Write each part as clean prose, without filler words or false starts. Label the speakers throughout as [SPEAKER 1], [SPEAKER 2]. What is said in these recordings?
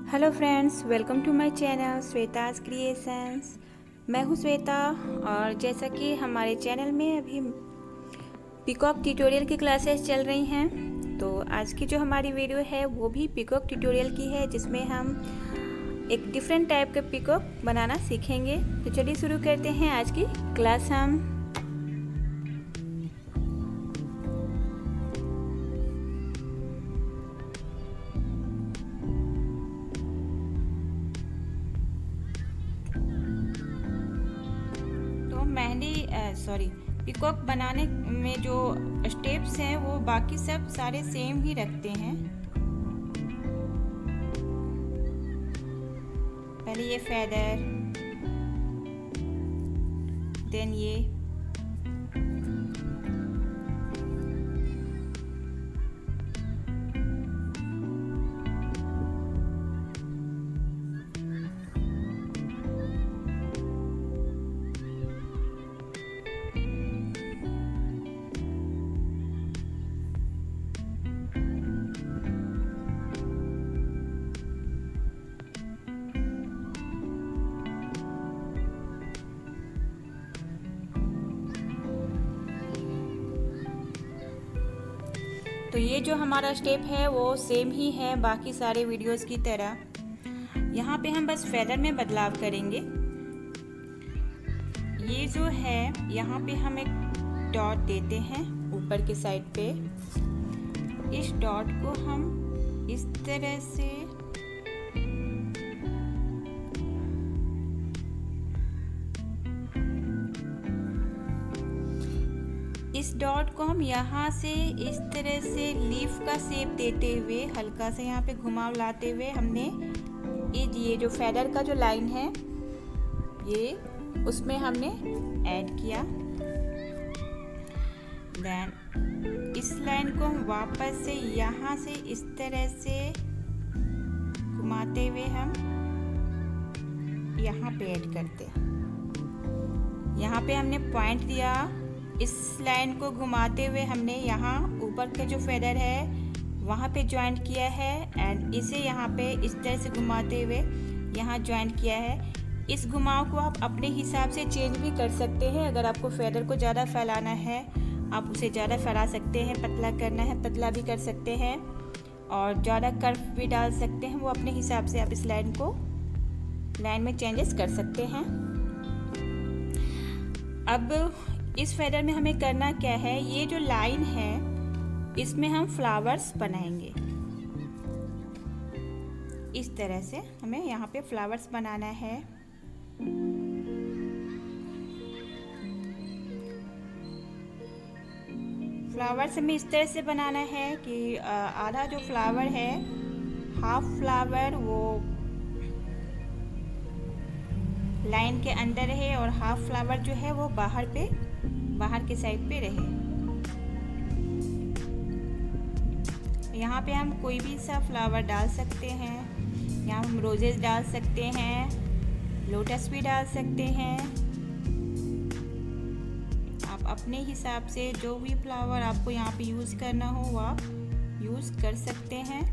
[SPEAKER 1] Hello friends, welcome to my channel Shweta's creations. मैं हूँ श्वेता और जैसा कि हमारे चैनल में अभी पीकॉक ट्यूटोरियल की क्लासेस चल रही हैं, तो आज की जो हमारी वीडियो है वो भी पीकॉक ट्यूटोरियल की है, जिसमें हम एक डिफरेंट टाइप के पीकॉक बनाना सीखेंगे। तो चलिए शुरू करते हैं आज की क्लास हम। पीकॉक बनाने में जो स्टेप्स हैं वो बाकी सब सारे सेम ही रखते हैं। पहले ये फेदर, देन ये तो ये जो हमारा स्टेप है वो सेम ही है बाकी सारे वीडियोस की तरह। यहाँ पे हम बस फेदर में बदलाव करेंगे। ये जो है यहाँ पे हम एक डॉट देते हैं ऊपर के साइड पे। इस डॉट को हम इस तरह से इस डॉट को हम यहाँ से इस तरह से लीफ का शेप देते हुए हल्का से यहाँ पे घुमाव लाते हुए हमने ये जो फेदर का जो लाइन है ये उसमें हमने ऐड किया। देन इस लाइन को हम वापस से यहाँ से इस तरह से घुमाते हुए हम यहाँ पे ऐड करते हैं। यहाँ पे हमने पॉइंट दिया, इस लाइन को घुमाते हुए हमने यहाँ ऊपर का जो फेदर है वहाँ पे ज्वाइंट किया है एंड इसे यहाँ पे इस तरह से घुमाते हुए यहाँ ज्वाइंट किया है। इस घुमाव को आप अपने हिसाब से चेंज भी कर सकते हैं। अगर आपको फेदर को ज़्यादा फैलाना है आप उसे ज़्यादा फैला सकते हैं, पतला करना है पतला भी कर सकते हैं और ज़्यादा कर्व भी डाल सकते हैं। वो अपने हिसाब से आप इस लाइन में चेंजेस कर सकते हैं। अब इस फेदर में हमें करना क्या है, ये जो लाइन है इसमें हम फ्लावर्स बनाएंगे। इस तरह से हमें यहाँ पे फ्लावर्स बनाना है। फ्लावर्स हमें इस तरह से बनाना है कि आधा जो फ्लावर है, हाफ फ्लावर वो लाइन के अंदर रहे और हाफ फ्लावर जो है वो बाहर के साइड पे रहे। यहाँ पे हम कोई भी सा फ्लावर डाल सकते हैं। यहाँ हम रोजेस डाल सकते हैं, लोटस भी डाल सकते हैं। आप अपने हिसाब से जो भी फ्लावर आपको यहाँ पे यूज़ करना हो वो आप यूज़ कर सकते हैं।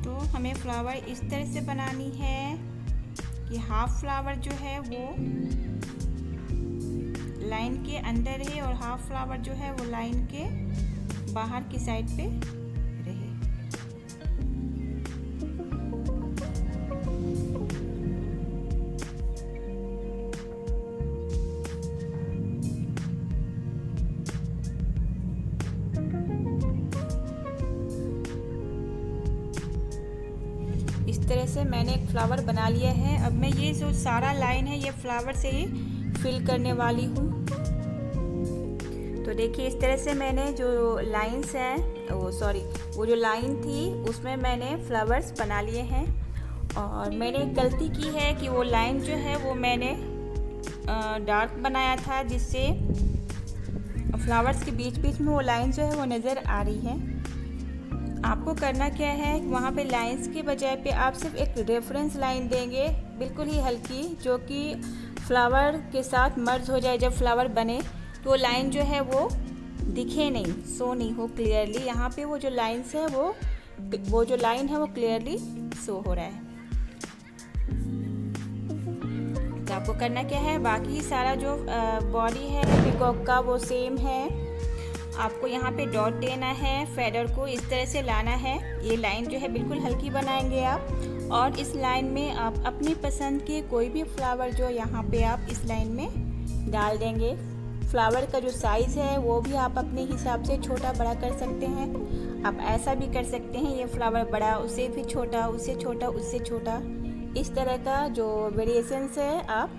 [SPEAKER 1] तो हमें फ्लावर इस तरह से बनानी है कि हाफ फ्लावर जो है वो लाइन के अंदर है और हाफ फ्लावर जो है वो लाइन के बाहर की साइड पे रहे। इस तरह से मैंने एक फ्लावर बना लिया है। अब मैं ये जो सारा लाइन है ये फ्लावर से ही फिल करने वाली हूँ। तो देखिए इस तरह से मैंने जो लाइंस हैं वो जो लाइन थी उसमें मैंने फ्लावर्स बना लिए हैं। और मैंने एक गलती की है कि वो लाइन जो है वो मैंने डार्क बनाया था, जिससे फ्लावर्स के बीच बीच में वो लाइन जो है वो नज़र आ रही है। आपको करना क्या है, वहाँ पे लाइंस के बजाय पे आप सिर्फ एक रेफरेंस लाइन देंगे बिल्कुल ही हल्की, जो कि फ्लावर के साथ मर्ज हो जाए। जब फ्लावर बने तो लाइन जो है वो दिखे नहीं, शो नहीं हो क्लियरली। यहाँ पे वो जो लाइन्स है वो जो लाइन है वो क्लियरली शो हो रहा है। तो आपको करना क्या है, बाकी सारा जो बॉडी है पीकॉक का वो सेम है। आपको यहाँ पे डॉट देना है, फेदर को इस तरह से लाना है। ये लाइन जो है बिल्कुल हल्की बनाएंगे आप, और इस लाइन में आप अपनी पसंद के कोई भी फ्लावर जो यहाँ पे आप इस लाइन में डाल देंगे। फ्लावर का जो साइज़ है वो भी आप अपने हिसाब से छोटा बड़ा कर सकते हैं। आप ऐसा भी कर सकते हैं, ये फ्लावर बड़ा, उससे भी छोटा, उससे छोटा, उससे छोटा, इस तरह का जो वेरिएशंस है आप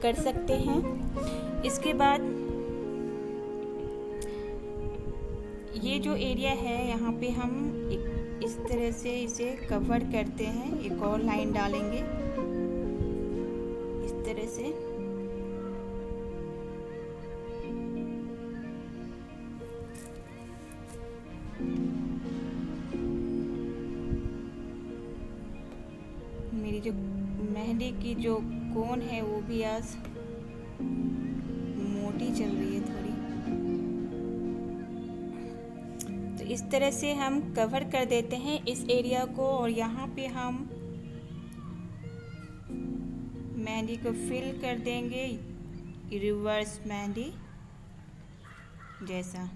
[SPEAKER 1] कर सकते हैं। इसके बाद ये जो एरिया है यहाँ पे हम इस तरह से इसे कवर करते हैं। एक और लाइन डालेंगे इस तरह से। मेरी जो मेहंदी की जो कोन है वो भी आज मोटी चल रही है थोड़ी। तो इस तरह से हम कवर कर देते हैं इस एरिया को, और यहाँ पे हम मेहंदी को फिल कर देंगे रिवर्स मेहंदी जैसा।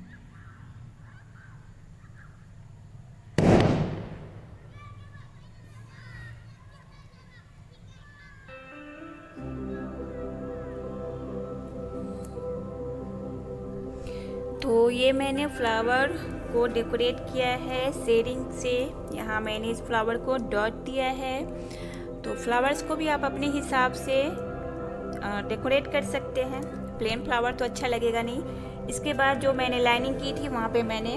[SPEAKER 1] तो ये मैंने फ्लावर को डेकोरेट किया है शेडिंग से। यहाँ मैंने इस फ्लावर को डॉट दिया है। तो फ्लावर्स को भी आप अपने हिसाब से डेकोरेट कर सकते हैं। प्लेन फ्लावर तो अच्छा लगेगा नहीं। इसके बाद जो मैंने लाइनिंग की थी वहाँ पे मैंने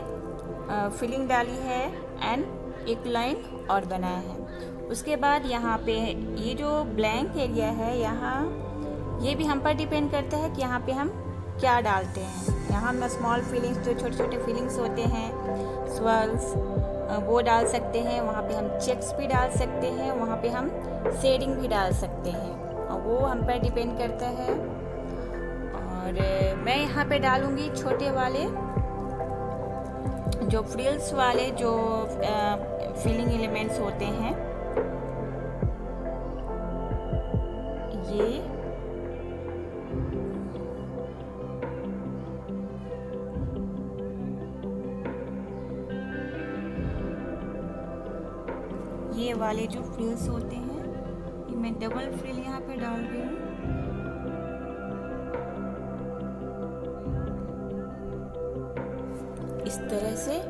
[SPEAKER 1] फिलिंग डाली है एंड एक लाइन और बनाया है। उसके बाद यहाँ पे ये जो ब्लैंक एरिया है, यहाँ ये भी हम पर डिपेंड करता है कि यहाँ पे हम क्या डालते हैं। यहाँ हम स्मॉल फीलिंग्स, जो छोटे छोटे फीलिंग्स होते हैं, स्वर्ल्स, वो डाल सकते हैं। वहाँ पे हम चेक्स भी डाल सकते हैं, वहाँ पे हम शेडिंग भी डाल सकते हैं, और वो हम पर डिपेंड करता है। और मैं यहाँ पे डालूँगी छोटे वाले जो फ्रिल्स वाले जो फीलिंग एलिमेंट्स होते हैं, ये वाले जो फ्रिल्स होते हैं, ये मैं डबल फ्रिल यहाँ पे डाल रही हूँ। इस तरह से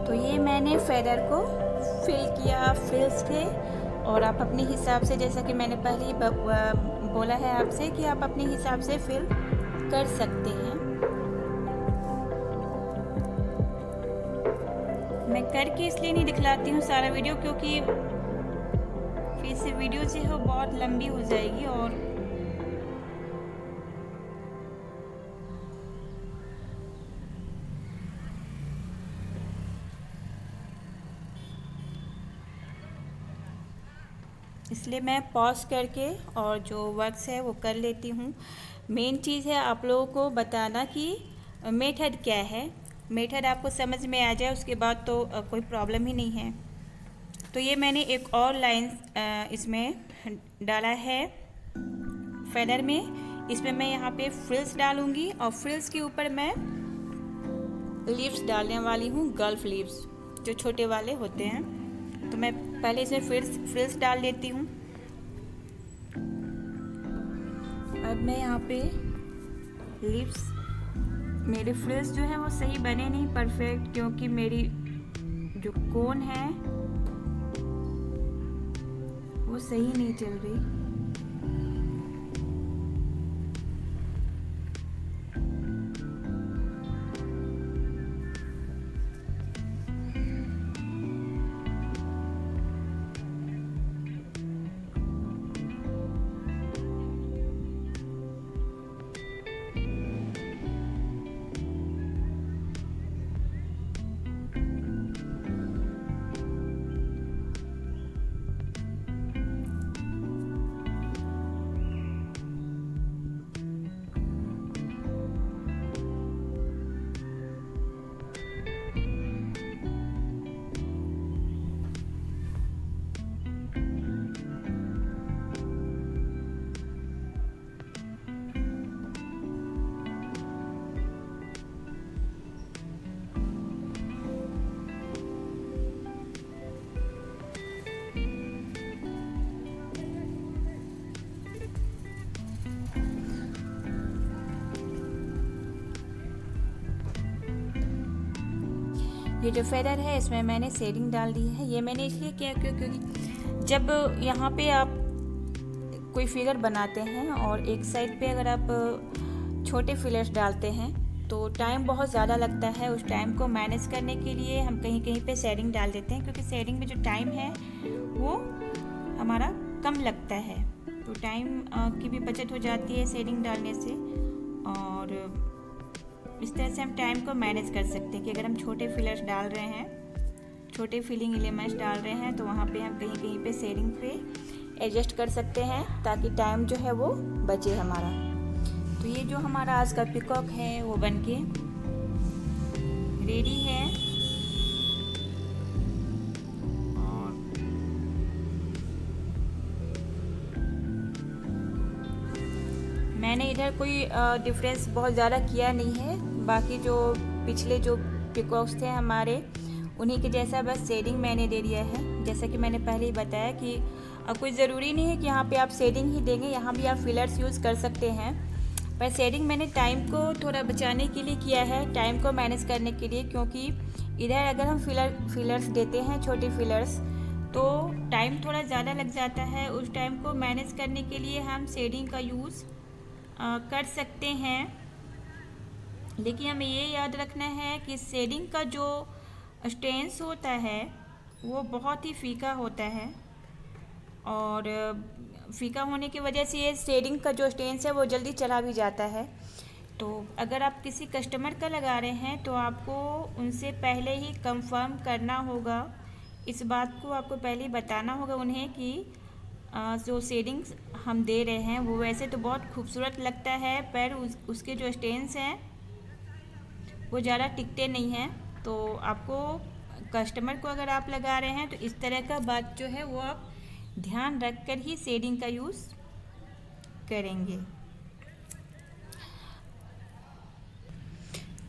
[SPEAKER 1] तो ये मैंने फेदर को फिल किया फ्रिल्स के। और आप अपने हिसाब से, जैसा कि मैंने पहले ही बोला है आपसे, कि आप अपने हिसाब से फिल कर सकते हैं। मैं करके इसलिए नहीं दिखलाती हूँ सारा वीडियो, क्योंकि फिर से वीडियो जो है बहुत लंबी हो जाएगी। और इसलिए मैं पॉज करके और जो वर्क्स है वो कर लेती हूँ। मेन चीज़ है आप लोगों को बताना कि मेथड क्या है। मेथड आपको समझ में आ जाए उसके बाद तो कोई प्रॉब्लम ही नहीं है। तो ये मैंने एक और लाइन इसमें डाला है फेदर में। इसमें मैं यहाँ पे फ्रिल्स डालूँगी, और फ्रिल्स के ऊपर मैं लीव्स डालने वाली हूँ, गल्फ लीव्स जो छोटे वाले होते हैं। तो मैं पहले इसमें फ्रिल्स डाल लेती हूँ। अब मैं यहाँ पे लीव्स, मेरे फ्रिल्स जो है वो सही बने नहीं परफेक्ट, क्योंकि मेरी जो कोन है वो सही नहीं चल रही। ये जो फेदर है इसमें मैंने शेडिंग डाल दी है। ये मैंने इसलिए किया क्योंकि जब यहाँ पे आप कोई फिगर बनाते हैं और एक साइड पे अगर आप छोटे फिलर्स डालते हैं तो टाइम बहुत ज़्यादा लगता है। उस टाइम को मैनेज करने के लिए हम कहीं कहीं पे शेडिंग डाल देते हैं, क्योंकि शेडिंग में जो टाइम है वो हमारा कम लगता है, तो टाइम की भी बचत हो जाती है शेडिंग डालने से। और इस तरह से हम टाइम को मैनेज कर सकते हैं कि अगर हम छोटे फिलर्स डाल रहे हैं, छोटे फिलिंग एलिमेंट्स डाल रहे हैं, तो वहाँ पे हम कहीं कहीं पे शेडिंग पे एडजस्ट कर सकते हैं ताकि टाइम जो है वो बचे हमारा। तो ये जो हमारा आज का पिकॉक है वो बनके रेडी है। और मैंने इधर कोई डिफरेंस बहुत ज़्यादा किया नहीं है, बाकी जो पिछले जो पिकॉक्स थे हमारे उन्हीं के जैसा बस शेडिंग मैंने दे दिया है। जैसा कि मैंने पहले ही बताया कि कोई ज़रूरी नहीं है कि यहाँ पे आप शेडिंग ही देंगे, यहाँ भी आप फिलर्स यूज़ कर सकते हैं, पर शेडिंग मैंने टाइम को थोड़ा बचाने के लिए किया है, टाइम को मैनेज करने के लिए। क्योंकि इधर अगर हम फिलर्स देते हैं छोटे फिलर्स तो टाइम थोड़ा ज़्यादा लग जाता है। उस टाइम को मैनेज करने के लिए हम शेडिंग का यूज़ कर सकते हैं, लेकिन हमें ये याद रखना है कि शेडिंग का जो स्टेंस होता है वो बहुत ही फीका होता है, और फीका होने की वजह से ये शेडिंग का जो स्टेंस है वो जल्दी चला भी जाता है। तो अगर आप किसी कस्टमर का लगा रहे हैं तो आपको उनसे पहले ही कंफर्म करना होगा, इस बात को आपको पहले ही बताना होगा उन्हें कि जो शेडिंग्स हम दे रहे हैं वो वैसे तो बहुत खूबसूरत लगता है, पर उसके जो स्टेंस हैं वो ज़्यादा टिकते नहीं हैं। तो आपको कस्टमर को अगर आप लगा रहे हैं तो इस तरह का बात जो है वो आप ध्यान रखकर ही शेडिंग का यूज़ करेंगे।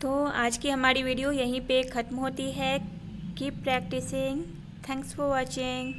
[SPEAKER 1] तो आज की हमारी वीडियो यहीं पे ख़त्म होती है। Keep practicing. Thanks for watching.